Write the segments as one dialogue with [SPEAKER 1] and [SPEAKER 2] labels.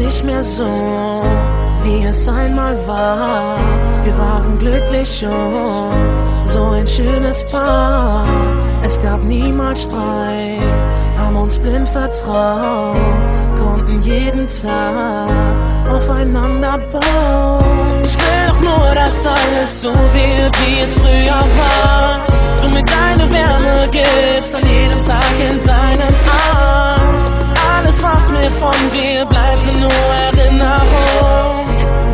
[SPEAKER 1] nicht mehr so, wie es einmal war. Wir waren glücklich und so ein schönes Paar. Es gab niemals Streit, haben uns blind vertraut, konnten jeden Tag aufeinander bauen. Ich will doch nur, dass alles so wird, wie es früher war. Du mir deine Wärme gibst an jedem Tag in deinem Arm. Alles, was mir von dir bleibt, nur Erinnerung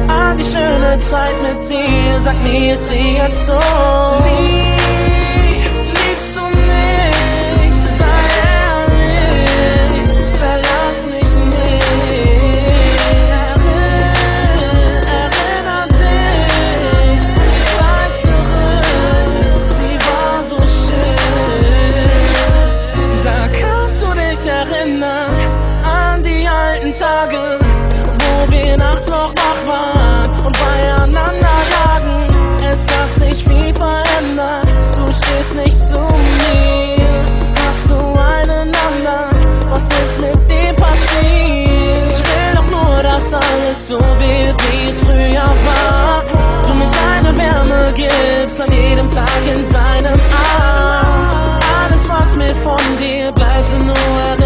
[SPEAKER 1] an die schöne Zeit mit dir. Sag mir, ist sie jetzt so? Liebst du mich? Sei ehrlich, verlass mich nicht. Erinner dich, die Zeit zurück, sie war so schön. Sag, kannst du dich erinnern an die alten Tage, wo wir nachts noch wach waren und beieinander lagen? Es hat sich viel verändert, du stehst nicht zu mir. Hast du einen anderen? Was ist mit dir passiert? Ich will doch nur, dass alles so wird, wie es früher war. Du mir deine Wärme gibst an jedem Tag in deinem Arm. Alles, was mir von dir bleibt, nur